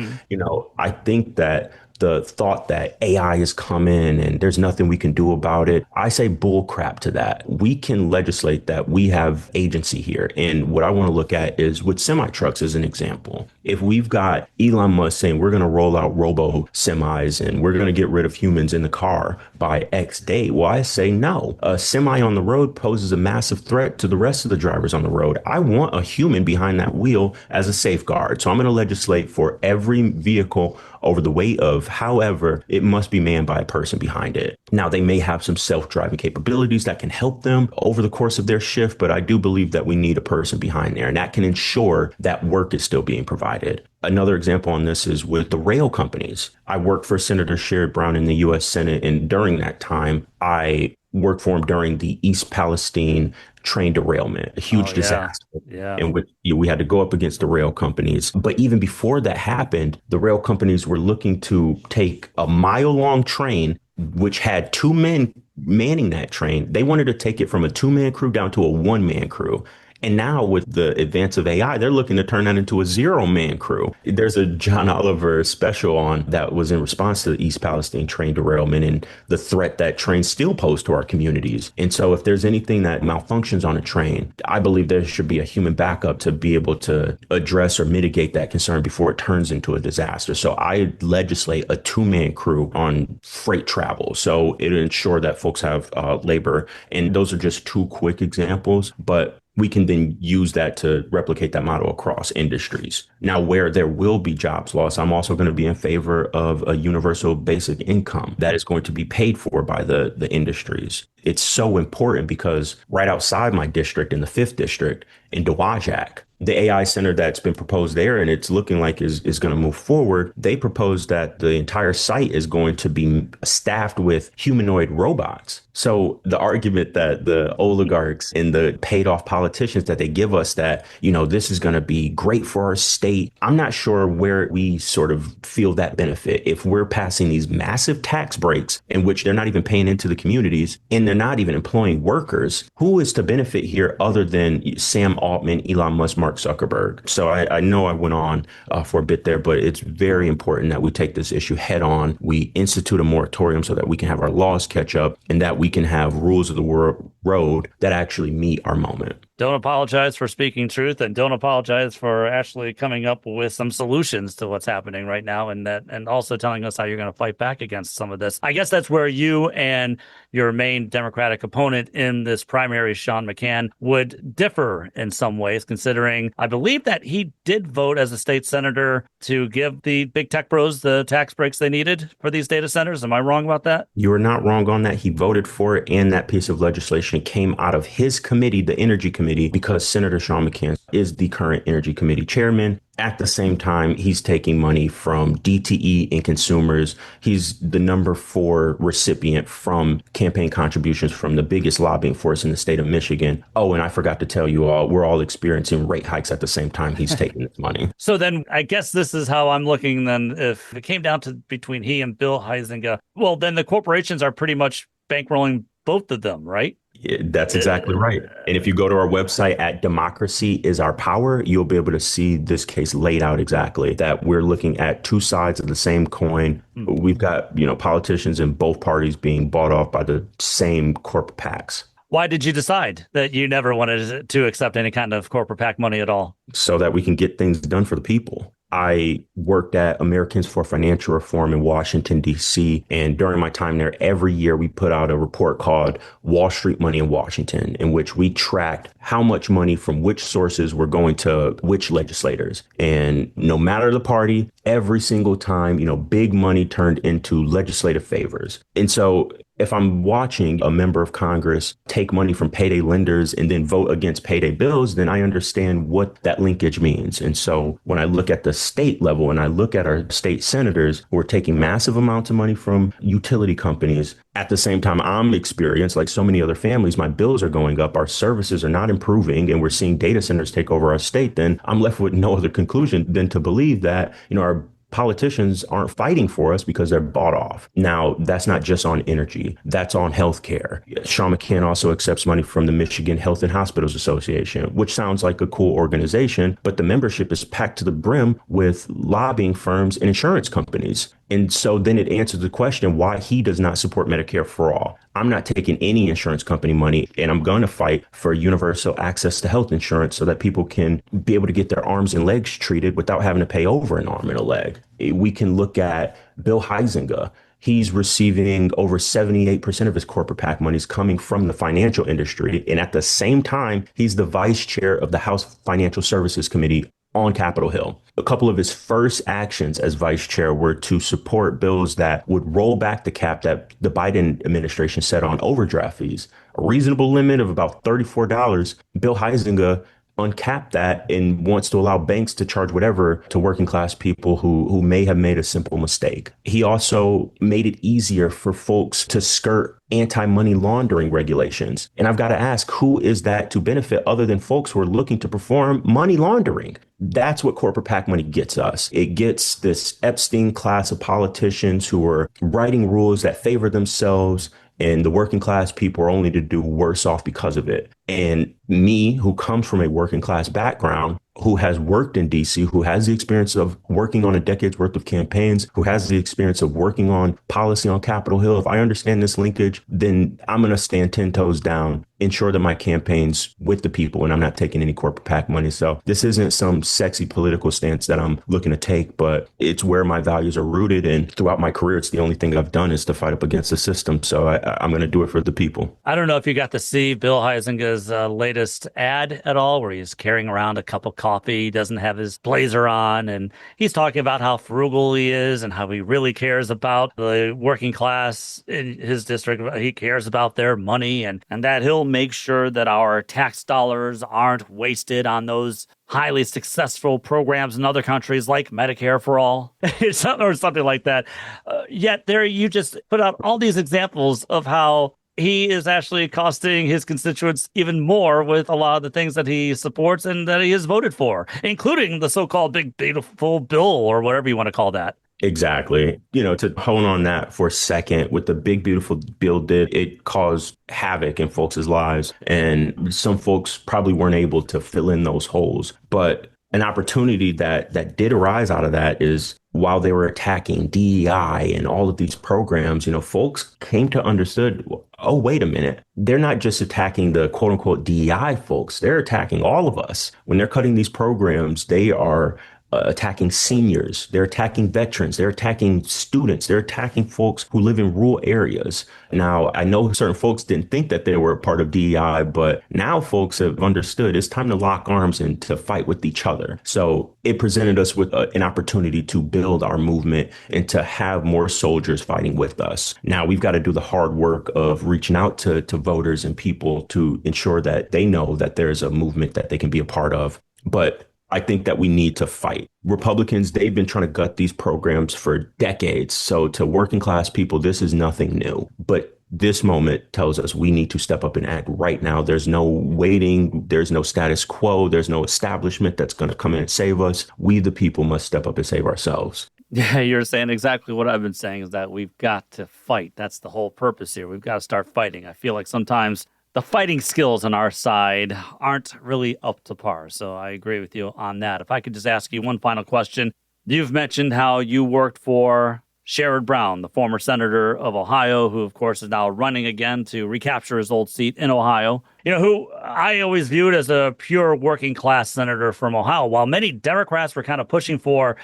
I think that the thought that AI is coming and there's nothing we can do about it, I say bull crap to that. We can legislate that we have agency here. And what I want to look at is with semi trucks as an example. If we've got Elon Musk saying we're going to roll out robo semis and we're going to get rid of humans in the car by X date, well, I say no. A semi on the road poses a massive threat to the rest of the drivers on the road. I want a human behind that wheel as a safeguard. So I'm going to legislate for every vehicle over the weight of, however, it must be manned by a person behind it. Now, they may have some self-driving capabilities that can help them over the course of their shift, but I do believe that we need a person behind there, and that can ensure that work is still being provided. Another example on this is with the rail companies. I worked for Senator Sherrod Brown in the U.S. Senate, and during that time, I worked for him during the East Palestine train derailment, a huge disaster in which we had to go up against the rail companies. But even before that happened, the rail companies were looking to take a mile-long train, which had 2 men manning that train. They wanted to take it from a 2-man crew down to a 1-man crew. And now with the advance of AI, they're looking to turn that into a 0-man crew. There's a John Oliver special on that was in response to the East Palestine train derailment and the threat that trains still pose to our communities. And so if there's anything that malfunctions on a train, I believe there should be a human backup to be able to address or mitigate that concern before it turns into a disaster. So I legislate a 2-man crew on freight travel. So it'll ensure that folks have labor. And those are just 2 quick examples, but we can then use that to replicate that model across industries. Now, where there will be jobs lost, I'm also going to be in favor of a universal basic income that is going to be paid for by the industries. It's so important because right outside my district in the 5th district in Dowagiac, the AI center that's been proposed there and it's looking like is going to move forward. They propose that the entire site is going to be staffed with humanoid robots. So the argument that the oligarchs and the paid off politicians that they give us that, this is going to be great for our state. I'm not sure where we sort of feel that benefit if we're passing these massive tax breaks in which they're not even paying into the communities and they're not even employing workers. Who is to benefit here other than Sam Altman, Elon Musk, Mark Zuckerberg? So I know I went on for a bit there, but it's very important that we take this issue head on. We institute a moratorium so that we can have our laws catch up and that we can have rules of the road that actually meet our moment. Don't apologize for speaking truth, and don't apologize for actually coming up with some solutions to what's happening right now, and also telling us how you're going to fight back against some of this. I guess that's where you and your main Democratic opponent in this primary, Sean McCann, would differ in some ways, considering I believe that he did vote as a state senator to give the big tech bros the tax breaks they needed for these data centers. Am I wrong about that? You are not wrong on that. He voted for it, and that piece of legislation came out of his committee, the Energy Committee, because Senator Sean McCann is the current Energy Committee chairman. At the same time, he's taking money from DTE and consumers. He's the number 4 recipient from campaign contributions from the biggest lobbying force in the state of Michigan. Oh, and I forgot to tell you all, we're all experiencing rate hikes at the same time he's taking this money. So then I guess this is how I'm looking then. If it came down to between he and Bill Huizenga, well, then the corporations are pretty much bankrolling both of them, right? Yeah, that's exactly right. And if you go to our website at Democracy is Our Power, you'll be able to see this case laid out exactly, that we're looking at 2 sides of the same coin. We've got, politicians in both parties being bought off by the same corporate PACs. Why did you decide that you never wanted to accept any kind of corporate PAC money at all? So that we can get things done for the people. I worked at Americans for Financial Reform in Washington, D.C. And during my time there, every year we put out a report called Wall Street Money in Washington, in which we tracked how much money from which sources were going to which legislators. And no matter the party, every single time, big money turned into legislative favors. And so if I'm watching a member of Congress take money from payday lenders and then vote against payday bills, then I understand what that linkage means. And so when I look at the state level and I look at our state senators who are taking massive amounts of money from utility companies, at the same time, I'm experienced, like so many other families, my bills are going up, our services are not improving, and we're seeing data centers take over our state, then I'm left with no other conclusion than to believe that, our politicians aren't fighting for us because they're bought off. Now, that's not just on energy. That's on healthcare. Sean McCann also accepts money from the Michigan Health and Hospitals Association, which sounds like a cool organization, but the membership is packed to the brim with lobbying firms and insurance companies. And so then it answers the question why he does not support Medicare for all. I'm not taking any insurance company money, and I'm going to fight for universal access to health insurance so that people can be able to get their arms and legs treated without having to pay over an arm and a leg. We can look at Bill Huizenga. He's receiving over 78% of his corporate PAC monies coming from the financial industry. And at the same time, he's the vice chair of the House Financial Services Committee on Capitol Hill. A couple of his first actions as vice chair were to support bills that would roll back the cap that the Biden administration set on overdraft fees. A reasonable limit of about $34. Bill Huizenga uncapped that and wants to allow banks to charge whatever to working class people who may have made a simple mistake. He also made it easier for folks to skirt anti-money laundering regulations. And I've got to ask, who is that to benefit other than folks who are looking to perform money laundering? That's what corporate PAC money gets us. It gets this Epstein class of politicians who are writing rules that favor themselves, and the working class people are only to do worse off because of it. And me, who comes from a working class background, who has worked in DC, who has the experience of working on a decade's worth of campaigns, who has the experience of working on policy on Capitol Hill, if I understand this linkage, then I'm going to stand 10 toes down, ensure that my campaign's with the people and I'm not taking any corporate PAC money. So this isn't some sexy political stance that I'm looking to take, but it's where my values are rooted. And throughout my career, it's the only thing I've done is to fight up against the system. So I'm going to do it for the people. I don't know if you got to see Bill Huizenga's latest ad at all, where he's carrying around a cup of coffee. He doesn't have his blazer on, and he's talking about how frugal he is and how he really cares about the working class in his district. He cares about their money, and that he'll make sure that our tax dollars aren't wasted on those highly successful programs in other countries like Medicare for all or something like that. Yet there you just put out all these examples of how he is actually costing his constituents even more with a lot of the things that he supports and that he has voted for, including the so-called big, beautiful bill or whatever you want to call that. Exactly. To hone on that for a second, what the big, beautiful bill did, it caused havoc in folks' lives. And some folks probably weren't able to fill in those holes. But an opportunity that did arise out of that is while they were attacking DEI and all of these programs, folks came to understood, oh, wait a minute. They're not just attacking the quote unquote DEI folks. They're attacking all of us. When they're cutting these programs, they are attacking seniors, they're attacking veterans, they're attacking students, they're attacking folks who live in rural areas. Now, I know certain folks didn't think that they were a part of DEI, but now folks have understood it's time to lock arms and to fight with each other. So it presented us with an opportunity to build our movement and to have more soldiers fighting with us. Now, we've got to do the hard work of reaching out to voters and people to ensure that they know that there's a movement that they can be a part of. But I think that we need to fight. Republicans, they've been trying to gut these programs for decades. So to working class people, this is nothing new. But this moment tells us we need to step up and act right now. There's no waiting. There's no status quo. There's no establishment that's going to come in and save us. We, the people, must step up and save ourselves. Yeah, you're saying exactly what I've been saying, is that we've got to fight. That's the whole purpose here. We've got to start fighting. I feel like sometimes the fighting skills on our side aren't really up to par. So I agree with you on that. If I could just ask you one final question. You've mentioned how you worked for Sherrod Brown, the former senator of Ohio, who, of course, is now running again to recapture his old seat in Ohio, who I always viewed as a pure working class senator from Ohio, while many Democrats were kind of pushing for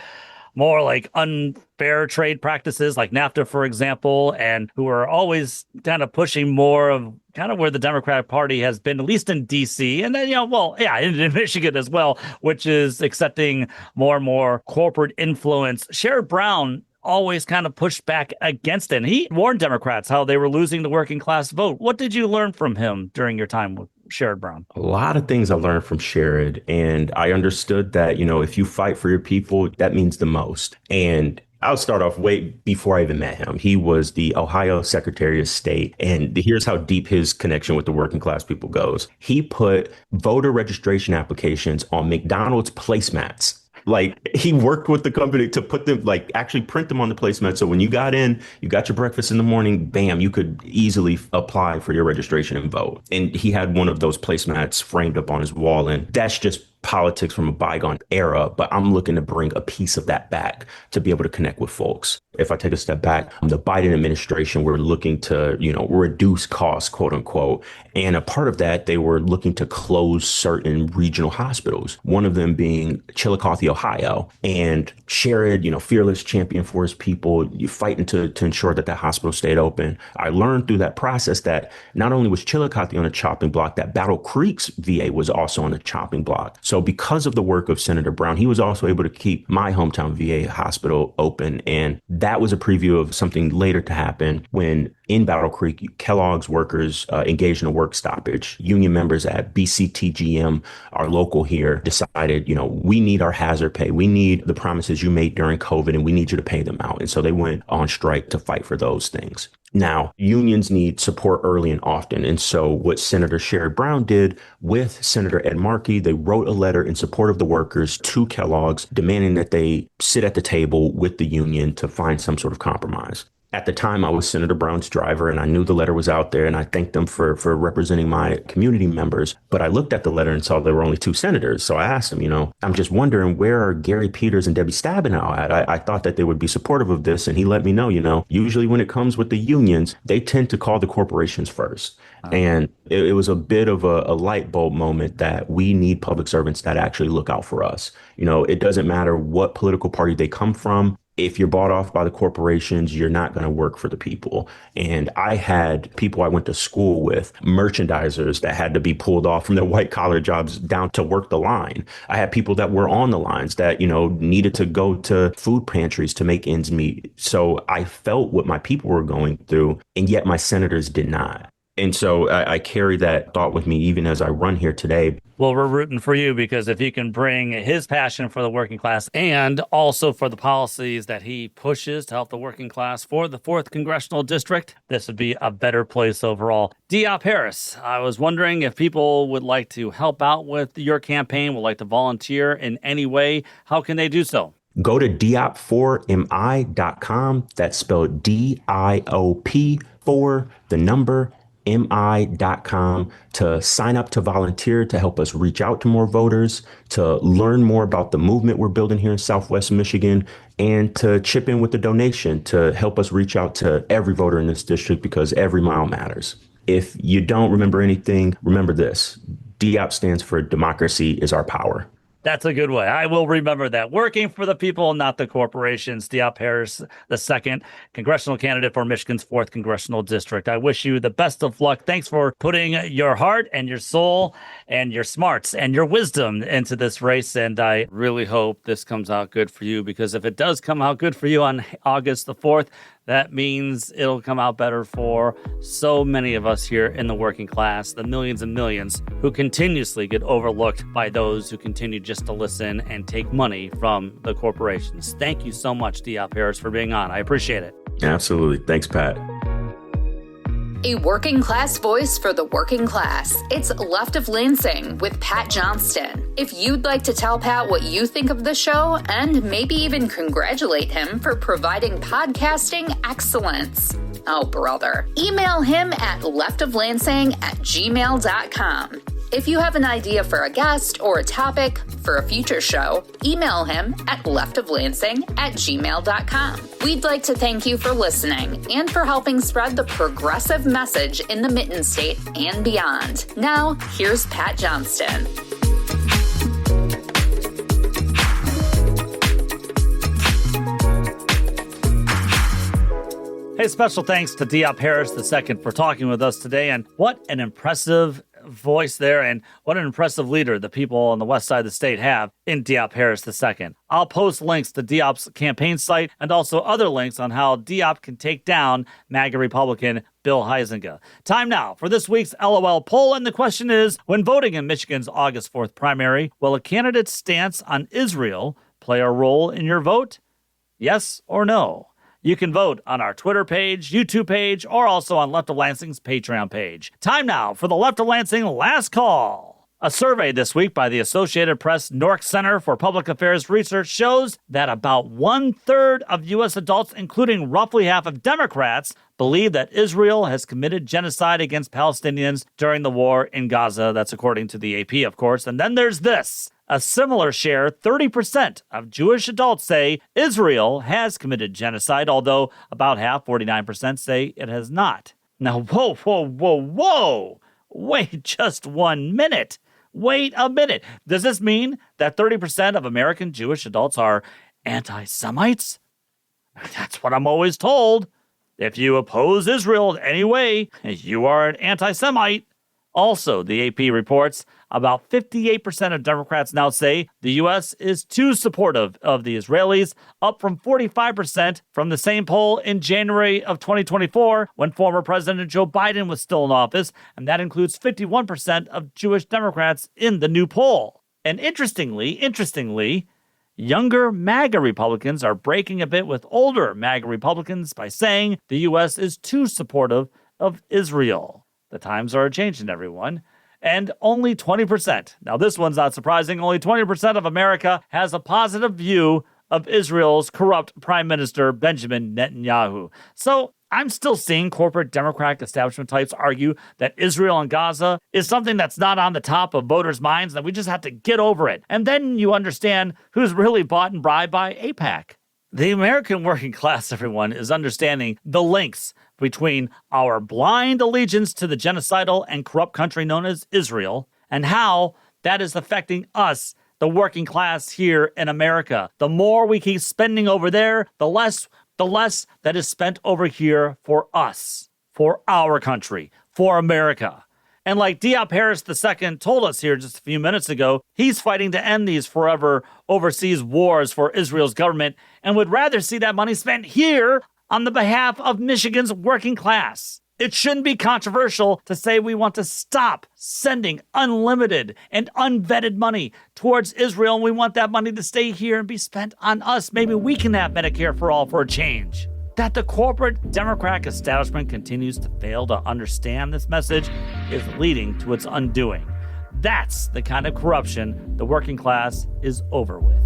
more like unfair trade practices like NAFTA, for example, and who are always kind of pushing more of kind of where the Democratic Party has been, at least in D.C. And then, in Michigan as well, which is accepting more and more corporate influence. Sherrod Brown always kind of pushed back against it. And he warned Democrats how they were losing the working class vote. What did you learn from him during your time with Sherrod Brown? A lot of things I learned from Sherrod, and I understood that, if you fight for your people, that means the most. And I'll start off way before I even met him. He was the Ohio Secretary of State, and here's how deep his connection with the working class people goes. He put voter registration applications on McDonald's placemats. Like, he worked with the company to put them, actually print them on the placemat. So when you got in, you got your breakfast in the morning, bam, you could easily apply for your registration and vote. And he had one of those placemats framed up on his wall. And that's just politics from a bygone era, but I'm looking to bring a piece of that back to be able to connect with folks. If I take a step back, the Biden administration were looking to, reduce costs, quote unquote. And a part of that, they were looking to close certain regional hospitals, one of them being Chillicothe, Ohio. And Sherrod, fearless champion for his people, fighting to ensure that hospital stayed open. I learned through that process that not only was Chillicothe on a chopping block, that Battle Creek's VA was also on a chopping block. So because of the work of Senator Brown, he was also able to keep my hometown VA hospital open. And that was a preview of something later to happen when in Battle Creek, Kellogg's workers engaged in a work stoppage. Union members at BCTGM, our local here, decided, we need our hazard pay. We need the promises you made during COVID, and we need you to pay them out. And so they went on strike to fight for those things. Now, unions need support early and often. And so what Senator Sherrod Brown did with Senator Ed Markey, they wrote a letter in support of the workers to Kellogg's, demanding that they sit at the table with the union to find some sort of compromise. At the time, I was Senator Brown's driver, and I knew the letter was out there, and I thanked them for representing my community members. But I looked at the letter and saw there were only two senators. So I asked him, I'm just wondering, where are Gary Peters and Debbie Stabenow at? I thought that they would be supportive of this. And he let me know, usually when it comes with the unions, they tend to call the corporations first. And it was a bit of a light bulb moment that we need public servants that actually look out for us. It doesn't matter what political party they come from. If you're bought off by the corporations, you're not going to work for the people. And I had people I went to school with, merchandisers that had to be pulled off from their white collar jobs down to work the line. I had people that were on the lines that, needed to go to food pantries to make ends meet. So I felt what my people were going through, and yet my senators did not. And so I carry that thought with me even as I run here today. Well, we're rooting for you, because if he can bring his passion for the working class and also for the policies that he pushes to help the working class for the 4th Congressional District, this would be a better place overall. Diop Harris, I was wondering if people would like to help out with your campaign, would like to volunteer in any way. How can they do so? Go to diop4mi.com. That's spelled DIOP for the number mi.com to sign up to volunteer, to help us reach out to more voters, to learn more about the movement we're building here in Southwest Michigan, and to chip in with the donation to help us reach out to every voter in this district, because every mile matters. If you don't remember anything, remember this. DIOP stands for Democracy is Our Power. That's a good way. I will remember that. Working for the people, not the corporations. Diop Harris, the 2nd congressional candidate for Michigan's 4th Congressional District. I wish you the best of luck. Thanks for putting your heart and your soul and your smarts and your wisdom into this race. And I really hope this comes out good for you, because if it does come out good for you on August the 4th, that means it'll come out better for so many of us here in the working class, the millions and millions who continuously get overlooked by those who continue just to listen and take money from the corporations. Thank you so much, Diop Harris, for being on. I appreciate it. Absolutely. Thanks, Pat. A working class voice for the working class. It's Left of Lansing with Pat Johnston. If you'd like to tell Pat what you think of the show and maybe even congratulate him for providing podcasting excellence, oh brother, email him at leftoflansing@gmail.com. If you have an idea for a guest or a topic for a future show, email him at leftoflansing@gmail.com. We'd like to thank you for listening and for helping spread the progressive message in the Mitten State and beyond. Now, here's Pat Johnston. Hey, special thanks to Diop Harris II for talking with us today. And what an impressive voice there, and what an impressive leader the people on the west side of the state have in Diop Harris II. I'll post links to Diop's campaign site and also other links on how Diop can take down MAGA Republican Bill Huizenga. Time now for this week's LOL poll, and the question is, when voting in Michigan's August 4th primary, will a candidate's stance on Israel play a role in your vote? Yes or no? You can vote on our Twitter page, YouTube page, or also on Left of Lansing's Patreon page. Time now for the Left of Lansing Last Call. A survey this week by the Associated Press Nork Center for Public Affairs Research shows that about 1/3 of U.S. adults, including roughly half of Democrats, believe that Israel has committed genocide against Palestinians during the war in Gaza. That's according to the AP, of course. And then there's this. A similar share, 30% of Jewish adults say Israel has committed genocide, although about half, 49%, say it has not. Now, whoa. Wait just 1 minute. Wait a minute. Does this mean that 30% of American Jewish adults are anti-Semites? That's what I'm always told. If you oppose Israel in any way, you are an anti-Semite. Also, the AP reports about 58% of Democrats now say the U.S. is too supportive of the Israelis, up from 45% from the same poll in January of 2024 when former President Joe Biden was still in office, and that includes 51% of Jewish Democrats in the new poll. And interestingly, younger MAGA Republicans are breaking a bit with older MAGA Republicans by saying the U.S. is too supportive of Israel. The times are changing, everyone. And only 20%. Now, this one's not surprising. Only 20% of America has a positive view of Israel's corrupt Prime Minister, Benjamin Netanyahu. So I'm still seeing corporate Democratic establishment types argue that Israel and Gaza is something that's not on the top of voters' minds, and that we just have to get over it. And then you understand who's really bought and bribed by AIPAC. The American working class, everyone, is understanding the links between our blind allegiance to the genocidal and corrupt country known as Israel and how that is affecting us, the working class here in America. The more we keep spending over there, the less that is spent over here for us, for our country, for America. And like Diop Harris II told us here just a few minutes ago, he's fighting to end these forever overseas wars for Israel's government and would rather see that money spent here on the behalf of Michigan's working class. It shouldn't be controversial to say we want to stop sending unlimited and unvetted money towards Israel, and we want that money to stay here and be spent on us. Maybe we can have Medicare for all for a change. That the corporate Democratic establishment continues to fail to understand this message is leading to its undoing. That's the kind of corruption the working class is over with.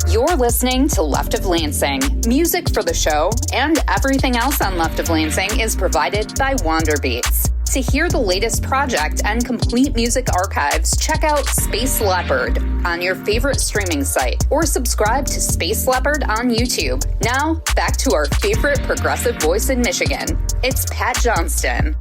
You're listening to Left of Lansing. Music for the show and everything else on Left of Lansing is provided by Wanderbeats. To hear the latest project and complete music archives, check out Space Leopard on your favorite streaming site or subscribe to Space Leopard on YouTube. Now, back to our favorite progressive voice in Michigan. It's Pat Johnston.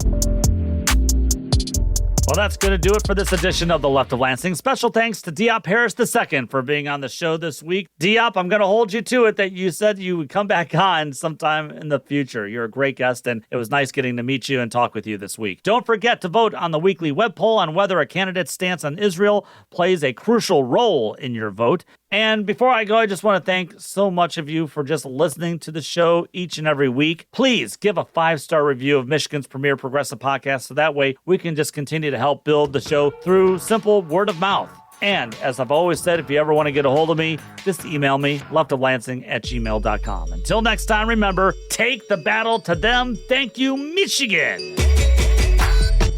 Well, that's going to do it for this edition of the Left of Lansing. Special thanks to Diop Harris II for being on the show this week. Diop, I'm going to hold you to it that you said you would come back on sometime in the future. You're a great guest, and it was nice getting to meet you and talk with you this week. Don't forget to vote on the weekly web poll on whether a candidate's stance on Israel plays a crucial role in your vote. And before I go, I just want to thank so much of you for just listening to the show each and every week. Please give a 5-star review of Michigan's premier progressive podcast so that way we can just continue to help build the show through simple word of mouth. And as I've always said, if you ever want to get a hold of me, just email me, leftoflansing@gmail.com. Until next time, remember, take the battle to them. Thank you, Michigan.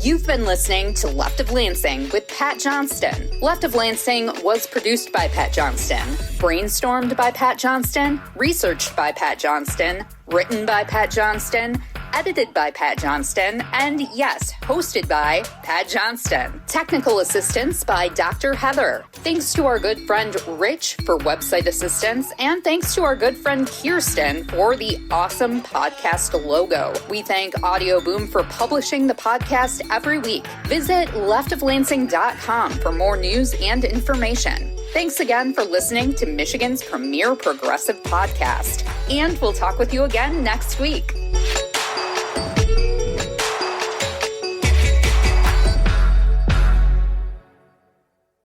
You've been listening to Left of Lansing with Pat Johnston. Left of Lansing was produced by Pat Johnston, brainstormed by Pat Johnston, researched by Pat Johnston, written by Pat Johnston, edited by Pat Johnston, and yes, hosted by Pat Johnston. Technical assistance by Dr. Heather. Thanks to our good friend Rich for website assistance, and thanks to our good friend Kirsten for the awesome podcast logo. We thank Audio Boom for publishing the podcast every week. Visit leftoflansing.com for more news and information. Thanks again for listening to Michigan's premier progressive podcast, and we'll talk with you again next week.